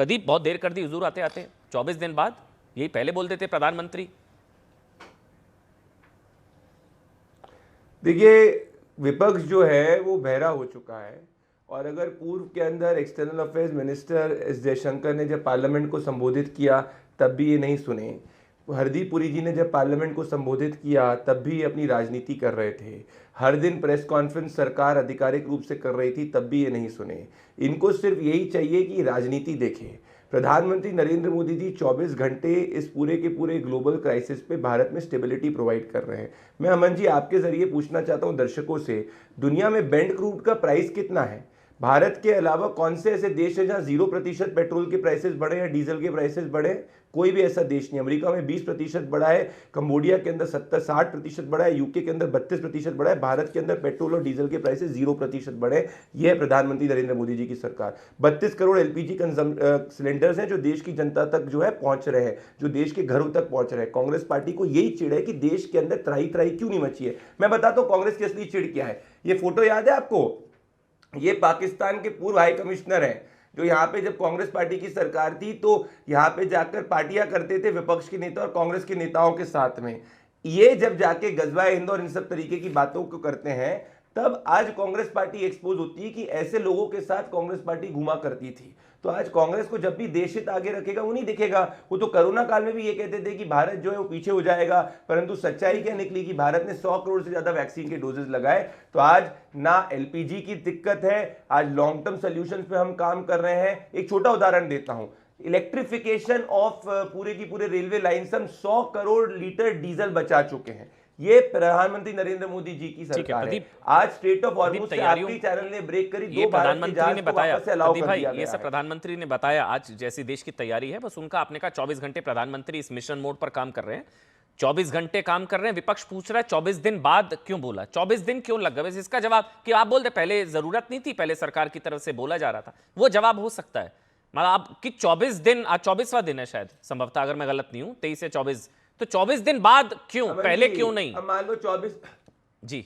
प्रदीप बहुत देर कर दी हुजूर आते आते, 24 दिन बाद, यही पहले बोल देते प्रधानमंत्री। देखिए, विपक्ष जो है वो बहरा हो चुका है, और अगर पूर्व के अंदर external affairs minister S Jaishankar ने जब पार्लियामेंट को संबोधित किया तब भी ये नहीं सुने, हरदीप पुरी जी ने जब पार्लियामेंट को संबोधित किया तब भी ये अपनी राजनीति कर रहे थे, हर दिन प्रेस कॉन्फ्रेंस सरकार आधिकारिक रूप से कर रही थी तब भी ये नहीं सुने। इनको सिर्फ यही चाहिए कि राजनीति देखें। प्रधानमंत्री नरेंद्र मोदी जी 24 घंटे इस पूरे के पूरे ग्लोबल क्राइसिस पे भारत में स्टेबिलिटी प्रोवाइड कर रहे हैं। मैं अमन जी आपके जरिए पूछना चाहता हूं दर्शकों से, दुनिया में ब्रेंट क्रूड का प्राइस कितना है? भारत के अलावा कौन से ऐसे देश हैं जहां 0% पेट्रोल के प्राइसेस बढ़े या डीजल के प्राइसेस बढ़े? कोई भी ऐसा देश नहीं। अमेरिका में 20% बढ़ा है, कंबोडिया के अंदर 70-60% बढ़ा है, यूके के अंदर 32% बढ़ा है, भारत के अंदर पेट्रोल और डीजल के प्राइसेस 0% बढ़े। यह है प्रधानमंत्री नरेंद्र मोदी जी की सरकार। 32 करोड़ एलपीजी सिलेंडर्स हैं जो देश की जनता तक जो है पहुंच रहे हैं, जो देश के घरों तक पहुंच रहे हैं। कांग्रेस पार्टी को यही चिड़ है कि देश के अंदर त्राही त्राही क्यों नहीं मची है। मैं बताता हूं कांग्रेस की असली चिड़ क्या है। ये फोटो याद है आपको? ये पाकिस्तान के पूर्व हाई कमिश्नर हैं जो यहाँ पे जब कांग्रेस पार्टी की सरकार थी तो यहाँ पे जाकर पार्टियां करते थे विपक्ष के नेता और कांग्रेस के नेताओं के साथ में। ये जब जाके गजवाए हिंद और इन सब तरीके की बातों को करते हैं तब आज कांग्रेस पार्टी एक्सपोज होती है कि ऐसे लोगों के साथ कांग्रेस पार्टी घुमा करती थी। तो आज कांग्रेस को जब भी देश हित आगे रखेगा वो नहीं दिखेगा। वो तो कोरोना काल में भी ये कहते थे कि भारत जो है वो पीछे हो जाएगा, परंतु सच्चाई क्या निकली कि भारत ने 100 करोड़ से ज्यादा वैक्सीन के डोजेस लगाए। तो आज ना एलपीजी की दिक्कत है, आज लॉन्ग टर्म सोल्यूशन पे हम काम कर रहे हैं। एक छोटा उदाहरण देता हूं, इलेक्ट्रिफिकेशन ऑफ पूरे की पूरे रेलवे लाइन से हम 100 करोड़ लीटर डीजल बचा चुके हैं। ये प्रधानमंत्री नरेंद्र मोदी जी की सरकार है। आज स्टेट ऑफ हॉर्मुज से आखिरी चैनल ने ब्रेक करी, ये प्रधानमंत्री ने बताया, प्रदीप भाई ये सब प्रधानमंत्री ने बताया आज जैसी देश की तैयारी है। बस उनका आपने कहा 24 घंटे प्रधानमंत्री इस मिशन मोड पर काम कर रहे हैं, 24 घंटे काम कर रहे हैं। विपक्ष पूछ रहा है 24 दिन बाद क्यों बोला, 24 दिन क्यों लग गए? वैसे इसका जवाब कि आप बोल रहे पहले जरूरत नहीं थी, पहले सरकार की तरफ से बोला जा रहा था, वो जवाब हो सकता है। मतलब आप कि 24 दिन, आज 24वां दिन है शायद संभवतः, अगर मैं गलत नहीं हूं, 23 से 24, तो 24 दिन बाद क्यों, पहले क्यों नहीं? अब मान लो 24 जी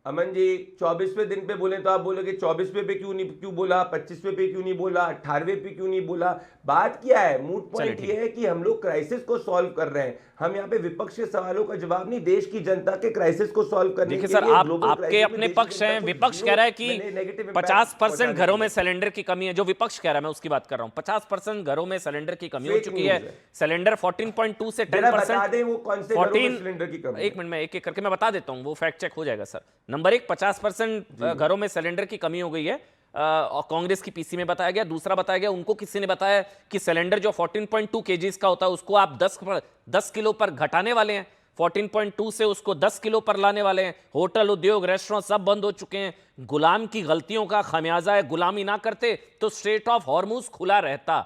अमन जी 24वें दिन पे बोले तो आप बोलोगे 24वें पे क्यों बोला, 25वें पे क्यों नहीं बोला, 18वें पे क्यों नहीं बोला? बात क्या है? मूड पॉइंट ये है कि हम लोग क्राइसिस को सॉल्व कर रहे हैं। हम यहाँ पे विपक्ष के सवालों का जवाब नहीं, देश की जनता के क्राइसिस को सॉल्व करने के लिए। सर आपके अपने पक्ष हैं, विपक्ष कह रहा है कि 50% घरों में सिलेंडर की कमी है। जो विपक्ष कह रहा है मैं उसकी बात कर रहा हूँ। 50% घरों में सिलेंडर की कमी हो चुकी है। सिलेंडर 14.2 से 10%। वो कौन से घरों में सिलेंडर की कमी? एक मिनट में एक एक करके मैं बता देता हूँ, वो फैक्ट चेक हो जाएगा सर। नंबर 1, 50% घरों में सिलेंडर की कमी हो गई है, और कांग्रेस की पीसी में बताया गया। दूसरा बताया गया, उनको किसी ने बताया कि सिलेंडर जो 14.2 केजीज का होता है उसको आप 10 किलो पर घटाने वाले हैं, 14.2 से उसको 10 किलो पर लाने वाले हैं। होटल, उद्योग, रेस्टोरेंट सब बंद हो चुके हैं। गुलाम की गलतियों का खमियाजा है, गुलामी ना करते तो स्ट्रेट ऑफ हॉर्मुज खुला रहता।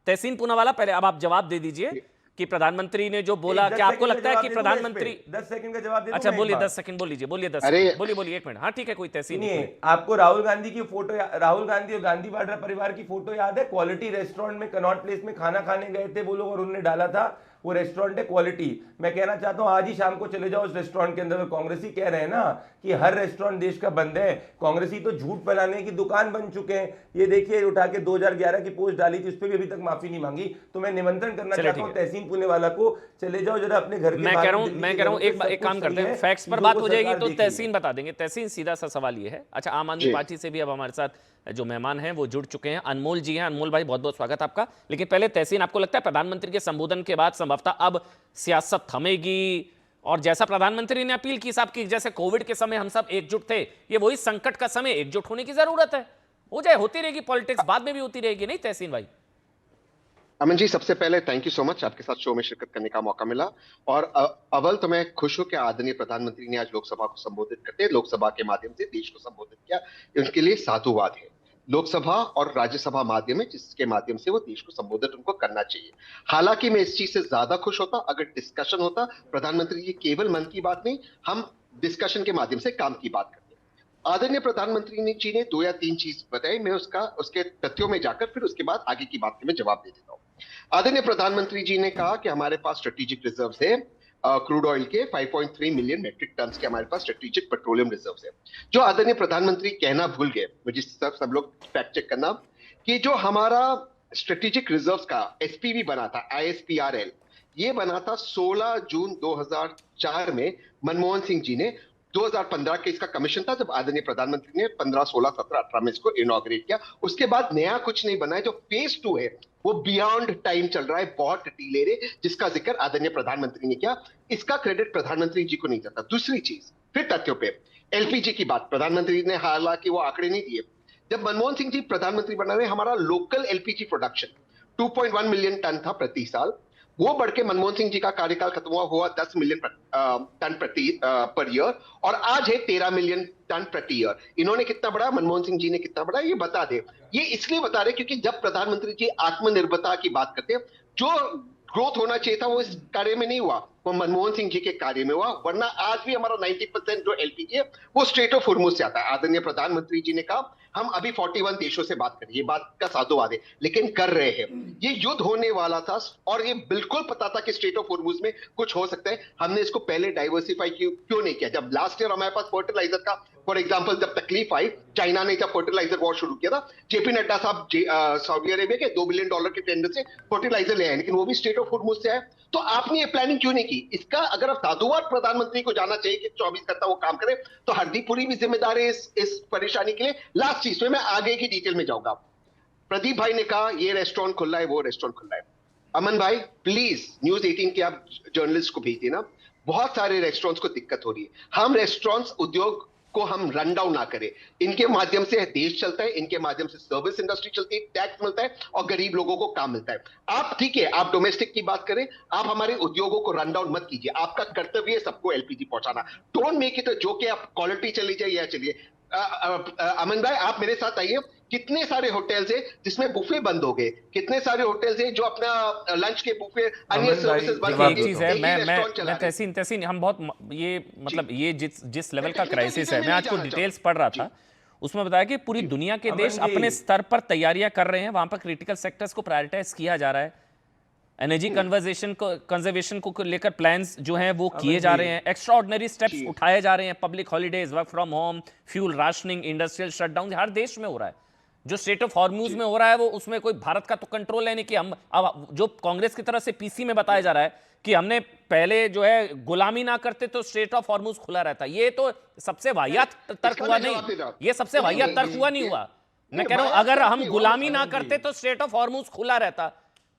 तहसीन पूनावाला, पहले अब आप जवाब दे दीजिए कि प्रधानमंत्री ने जो बोला, क्या आपको लगता है कि प्रधानमंत्री 10 सेकंड का जवाब दे? अच्छा बोलिए, 10 सेकंड बोल लीजिए, बोलिए 10 सेकंड, बोलिए 1 मिनट। हाँ ठीक है, कोई तहसीन नहीं। आपको राहुल गांधी की फोटो, राहुल गांधी और गांधी वाड्रा परिवार की फोटो याद है? क्वालिटी रेस्टोरेंट में कनॉट प्लेस में खाना खाने गए थे वो लोग और उन्होंने डाला था वो रेस्टोरेंट है क्वालिटी। मैं कहना चाहता हूं आज ही शाम को चले जाओ उस रेस्टोरेंट के अंदर। कांग्रेसी कह रहे हैं ना कि हर रेस्टोरेंट देश का बंद है, कांग्रेसी तो झूठ फैलाने की दुकान बन चुके हैं। ये देखिए उठा के 2011 की पोस्ट डाली थी, उस पर भी अभी तक माफी नहीं मांगी। तो मैं निमंत्रण करना चाहता हूं तहसीन पुणेवाला को, चले जाओ जरा अपने घर के। मैं कह रहा हूं एक काम करते हैं, फैक्ट्स पर बात हो जाएगी तो तहसीन बता देंगे। तहसीन, सीधा सा सवाल ये है, अच्छा आम आदमी पार्टी से भी अब हमारे साथ जो मेहमान हैं वो जुड़ चुके हैं, अनमोल जी हैं। अनमोल भाई बहुत बहुत स्वागत आपका। लेकिन पहले तहसीन, आपको लगता है प्रधानमंत्री के संबोधन के बाद संभवतः अब सियासत थमेगी और जैसा प्रधानमंत्री ने अपील की साहब की, जैसे कोविड के समय हम सब एकजुट थे, ये वही संकट का समय, एकजुट होने की जरूरत है। हो जाए, होती रहेगी पॉलिटिक्स, बाद में भी होती रहेगी, नहीं तहसीन भाई? अमन जी, सबसे पहले थैंक यू सो मच, आपके साथ शो में शिरकत करने का मौका मिला। और अव्वल तो मैं खुश हूं कि आदरणीय प्रधानमंत्री ने आज लोकसभा को संबोधित करते, लोकसभा के माध्यम से देश को संबोधित किया, उनके लिए साधुवाद है। लोकसभा और राज्यसभा माध्यम है जिसके माध्यम से वो देश को संबोधित उनको करना चाहिए। हालांकि मैं इस चीज से ज्यादा खुश होता अगर डिस्कशन होता। प्रधानमंत्री जी केवल मन की बात नहीं, हम डिस्कशन के माध्यम से काम की बात करते। आदरणीय प्रधानमंत्री जी ने 2 या 3 चीज बताई, मैं उसके तथ्यों में जाकर फिर उसके बाद आगे की बात में जवाब दे देता हूं। आदरणीय प्रधानमंत्री जी ने कहा कि हमारे पास स्ट्रेटेजिक रिजर्व्स है क्रूड ऑयल के 5.3 मिलियन मेट्रिक टन के हमारे पास स्ट्रेटेजिक पेट्रोलियम रिजर्व्स है। जो आदरणीय प्रधानमंत्री कहना भूल गए, मुझे सब लोग फैक्ट चेक करना, कि जो हमारा स्ट्रेटेजिक रिजर्व्स का एसपीवी बना था, आईएसपीआरएल, ये बना था 16 जून 2004 में मनमोहन सिंह जी ने। 2015 के इसका कमीशन था जब आदरणीय प्रधानमंत्री ने 15, 16, 17, 18 में इसको इनॉग्रेट किया। उसके बाद नया कुछ नहीं बना है। जो फेज 2 है वो बियॉन्ड टाइम चल रहा है, बहुत डिले रे, जिसका जिक्र आदरणीय प्रधानमंत्री ने किया। इसका क्रेडिट प्रधानमंत्री जी को नहीं जाता। दूसरी चीज, फिर तथ्यों पे, एलपीजी की बात प्रधानमंत्री ने हालांकि वो आंकड़े नहीं दिए। जब मनमोहन सिंह जी प्रधानमंत्री बना रहे, हमारा local LPG production 2.1 million ton था प्रति साल। वो बढ़ के मनमोहन सिंह जी का कार्यकाल खत्म हुआ 10 मिलियन टन प्रति पर ईयर, और आज है 13 मिलियन टन प्रति ईयर। इन्होंने कितना बढ़ाया, मनमोहन सिंह जी ने कितना बढ़ाया, ये बता दे। ये इसलिए बता रहे क्योंकि जब प्रधानमंत्री जी आत्मनिर्भरता की बात करते हैं, जो ग्रोथ होना चाहिए था वो इस कार्य में नहीं हुआ, वो मनमोहन सिंह जी के कार्य में हुआ। वरना आज भी हमारा 90% जो एलपीजी है वो स्ट्रेट ऑफ हॉर्मुज से आता है। आदरणीय प्रधानमंत्री जी ने कहा हम अभी 41 देशों से बात करें, ये बात का साधुवाद है, लेकिन कर रहे हैं। ये युद्ध होने वाला था और ये बिल्कुल पता था कि स्ट्रेट ऑफ हॉर्मुज में कुछ हो सकता है। हमने इसको पहले डाइवर्सिफाई क्यों नहीं किया? जब लास्ट ईयर हमारे पास फर्टिलाइजर का, फॉर एग्जांपल, जब तकलीफ आई, चाइना ने जब फर्टिलाइजर वॉर शुरू किया था, जेपी नड्डा साहब सऊदी अरेबिया के $2 बिलियन के टेंडर से फर्टिलाइजर ले आए, लेकिन वो भी स्ट्रेट ऑफ हॉर्मुज से आए। तो आपने ये प्लानिंग क्यों नहीं की? इसका अगर आप साधुवाद प्रधानमंत्री को जाना चाहिए कि 24 घंटा वो काम करे, तो हरदीप पुरी भी जिम्मेदार है इस परेशानी के लिए। लास्ट चीज में मैं आगे की डिटेल में जाऊंगा। प्रदीप भाई ने कहा ये रेस्टोरेंट खुला है, वो रेस्टोरेंट खुला है। अमन भाई प्लीज न्यूज 18 के आप जर्नलिस्ट को भेज देना, बहुत सारे रेस्टोरेंट्स को दिक्कत हो रही है। हम रेस्टोरेंट्स उद्योग को हम रन डाउन ना करें। इनके माध्यम से देश चलता है, इनके माध्यम से सर्विस इंडस्ट्री चलती है, टैक्स मिलता है और गरीब लोगों को काम मिलता है। आप ठीक है, आप डोमेस्टिक की बात करें, आप हमारे उद्योगों को रन डाउन मत कीजिए। आपका कर्तव्य है सबको एलपीजी पहुंचाना। डोंट मेक इट जो कि आप क्वालिटी चली जाए या चलिए। अमन भाई आप मेरे साथ आइए। कितने सारे होटल्स है जिसमें बुफे बंद हो गए, कितने सारे होटल्स है जो अपना लंच के बुफे, अन्य सर्विसेज बंद देखिए कर एक दिए। चीज है, एक ही रेस्टोरेंट चला मैं रहे हैं। तहसीन हम बहुत ये मतलब ये जिस लेवल का टेक्निकल क्राइसिस है, डिटेल मैं में आज को नहीं जाना डिटेल्स चाहूंगा। पढ़ रहा था, उसमें बताया कि पूरी दुनिया के अमन देश जी। अपने स्तर पर तैयारियां कर रहे हैं, वहां पर क्रिटिकल सेक्टर्स को प्रायोरिटाइज किया जा रहा है, एनर्जी कंजर्वेशन को लेकर प्लान्स जो हैं वो किए जा रहे हैं, एक्स्ट्रा ऑर्डिनरी स्टेप्स उठाए जा रहे हैं, public holidays, work from home, fuel rationing, industrial shutdown, हर देश में हो रहा है। जो स्टेट ऑफ हॉर्मुज में हो रहा है वो उसमें कोई भारत का तो कंट्रोल है नहीं कि हम अब जो कांग्रेस की तरफ से पीसी में बताया जा रहा है कि हमने पहले जो है गुलामी ना करते तो स्टेट ऑफ हॉर्मुज खुला रहता। ये तो सबसे वाहियात तर्क इसका हुआ मैं जवाब दे रहा नहीं, हूं। ये सबसे वाहियात तर्क हुआ नहीं हुआ। मैं कह रहा हूं अगर हम गुलामी ना करते तो स्टेट ऑफ हॉर्मुज खुला रहता,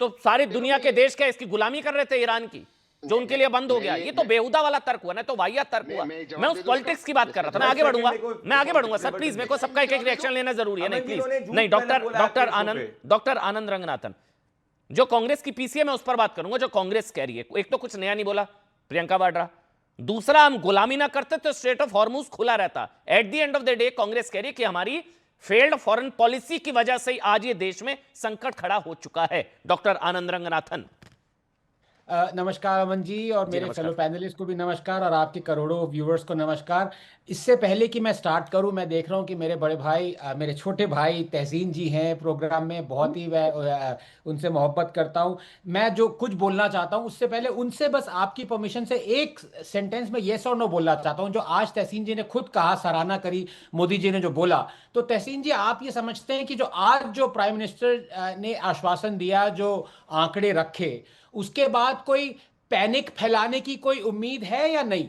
तो सारी दुनिया के देश क्या इसकी गुलामी कर रहे थे ईरान की, जो उनके लिए बंद हो गया। ये तो बेहुदा वाला तर्क हुआ ना, तो वाहियात तर्क हुआ। मैं उस पॉलिटिक्स की बात कर रहा था। मैं आगे बढ़ूंगा सर, प्लीज मेरे को सबका एक एक रिएक्शन लेना जरूरी है। नहीं प्लीज नहीं, डॉक्टर आनंद रंगनाथन, जो कांग्रेस की पीसीए मैं उस पर बात करूंगा जो कांग्रेस कह रही है। एक तो कुछ नया नहीं बोला प्रियंका वाड्रा, दूसरा हम गुलामी ना करते तो स्ट्रेट ऑफ हॉर्मुज खुला रहता। At the end of the day Congress कह रही है कि हमारी फेल्ड फॉरेन पॉलिसी की वजह से आज ये देश में संकट खड़ा हो चुका है। डॉक्टर आनंद रंगनाथन। नमस्कार अमन जी, और मेरे नमस्कार। फेलो पैनलिस्ट को भी नमस्कार, और आपके करोड़ों व्यूअर्स को नमस्कार। इससे पहले कि मैं स्टार्ट करूं, मैं देख रहा हूं कि मेरे बड़े भाई, मेरे छोटे भाई तहसीन जी हैं प्रोग्राम में, बहुत ही उनसे मोहब्बत करता हूं। मैं जो कुछ बोलना चाहता हूं उससे पहले उनसे बस आपकी परमिशन से एक सेंटेंस में येस और नो बोलना चाहता हूं। जो आज तहसीन जी ने खुद कहा, सराहना करी मोदी जी ने जो बोला, तो तहसीन जी आप ये समझते हैं कि जो आज जो प्राइम मिनिस्टर ने आश्वासन दिया, जो आंकड़े रखे, उसके बाद कोई पैनिक फैलाने की कोई उम्मीद है या नहीं?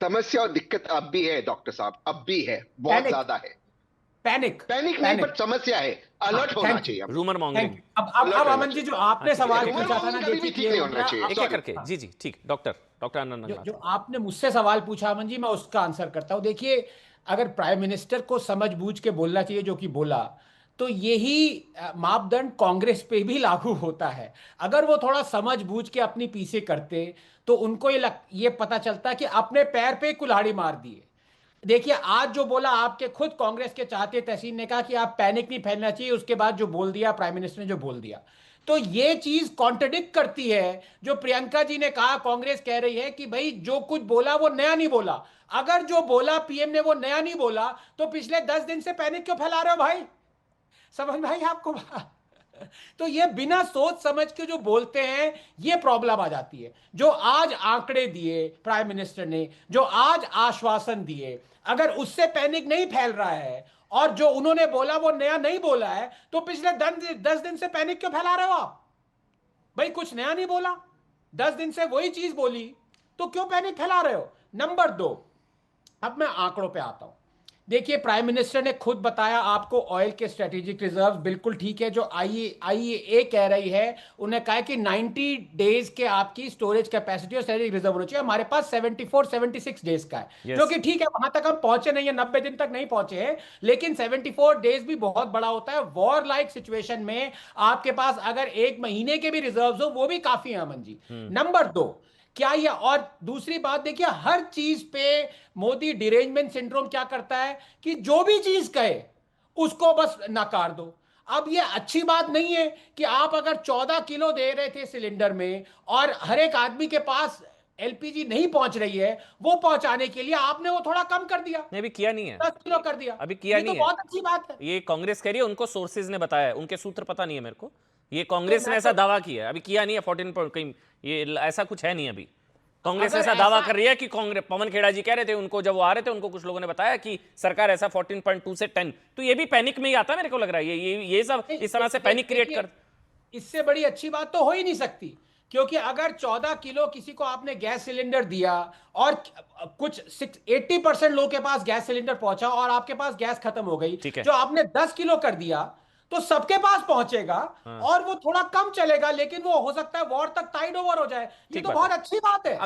समस्या और दिक्कत अब भी है डॉक्टर साहब, अब भी है, बहुत पैनिक ज्यादा है। पैनिक नहीं, पर समस्या है, अलर्ट होना चाहिए। Rumour mongering. Thank you. अब अमन जी जो आपने सवाल ठीक है। पूछा था ना, कभी भी ठीक नहीं होना चाहिए। एक एक करके, जी जी ठीक। डॉक्टर आनंद जो रंगनाथन, आपने मुझसे सवाल पूछा अमन जी, मैं उसका आंसर करता हूं। देखिए, अगर प्राइम मिनिस्टर को समझ बूझ के बोलना चाहिए जो कि बोला, तो यही मापदंड कांग्रेस पे भी लागू होता है। अगर वो थोड़ा समझ बूझ के अपनी पीछे करते तो उनको ये पता चलता कि अपने पैर पे कुल्हाड़ी मार दिए। देखिए, आज जो बोला, आपके खुद कांग्रेस के चाहते तहसीन ने कहा कि आप पैनिक नहीं फैलना चाहिए, उसके बाद जो बोल दिया प्राइम मिनिस्टर ने, जो बोल दिया, तो ये चीज कॉन्ट्रडिक्ट करती है जो प्रियंका जी ने कहा। कांग्रेस कह रही है कि भाई जो कुछ बोला वो नया नहीं बोला। अगर जो बोला पीएम ने वो नया नहीं बोला, तो पिछले 10 दिन से पैनिक क्यों फैला रहे हो भाई? समझ में आई आपको बात? तो ये बिना सोच समझ के जो बोलते हैं, ये प्रॉब्लम आ जाती है। जो आज आंकड़े दिए प्राइम मिनिस्टर ने, जो आज आश्वासन दिए, अगर उससे पैनिक नहीं फैल रहा है और जो उन्होंने बोला वो नया नहीं बोला है, तो पिछले 10 दिन से पैनिक क्यों फैला रहे हो आप? भाई कुछ नया नहीं बोला, 10 दिन से वही चीज बोली, तो क्यों पैनिक फैला रहे हो? नंबर 2, अब मैं आंकड़ों पे आता हूं। देखिए, प्राइम मिनिस्टर ने खुद बताया आपको ऑयल के स्ट्रेटेजिक रिजर्व, बिल्कुल ठीक है। जो IEA कह रही है, उन्हें कहा कि 90 डेज के आपकी स्टोरेज कैपेसिटी और स्ट्रेटेजिक रिजर्व होना चाहिए। हमारे पास 74-76 डेज का है, Yes. जो कि ठीक है, वहां तक हम पहुंचे नहीं है, 90 दिन तक नहीं पहुंचे हैं, लेकिन 74 डेज भी बहुत बड़ा होता है। वॉर लाइक सिचुएशन में आपके पास अगर 1 महीने के भी रिजर्व हो, वो भी काफी है अमन जी। नंबर 2, क्या ये, और दूसरी बात देखिए, हर चीज पे मोदी डिरेंजमेंट सिंड्रोम क्या करता है कि जो भी चीज कहे उसको बस नकार दो। अब ये अच्छी बात नहीं है कि आप अगर 14 किलो दे रहे थे सिलेंडर में और हर एक आदमी के पास LPG नहीं पहुंच रही है, वो पहुंचाने के लिए आपने वो थोड़ा कम कर दिया, नहीं, अभी किया नहीं है, 10 किलो कर दिया। अभी किया ये नहीं तो है। बहुत अच्छी बात है। ये कांग्रेस कह रही है, उनको सोर्सेज ने बताया है, उनके सूत्र पता नहीं है मेरे को। ये कांग्रेस तो ने मैं ऐसा तो- दावा किया है, अभी किया नहीं है 14 कहीं, ये ऐसा कुछ है नहीं अभी। कांग्रेस अगर ऐसा दावा ऐसा- कर रही है कि कांग्रेस, पवन खेड़ा जी कह रहे थे उनको, जब वो आ रहे थे उनको कुछ लोगों ने बताया कि सरकार ऐसा 14.2 से 10, तो ये भी पैनिक में ही आता है, मेरे को लग रहा है ये सब इस तरह से पैनिक क्रिएट कर। इससे बड़ी अच्छी बात तो हो ही नहीं सकती, क्योंकि अगर 14 किलो किसी को आपने गैस सिलेंडर दिया और कुछ 80% लोगों के पास गैस सिलेंडर पहुंचा और आपके पास गैस खत्म हो गई, ठीक है। जो आपने 10 किलो कर दिया तो सबके पास पहुंचेगा और वो थोड़ा कम चलेगा, लेकिन वो हो सकता है वॉर तक टाइड ओवर हो जाए। ये ठीक तो बात बहुत है। अच्छी बात है।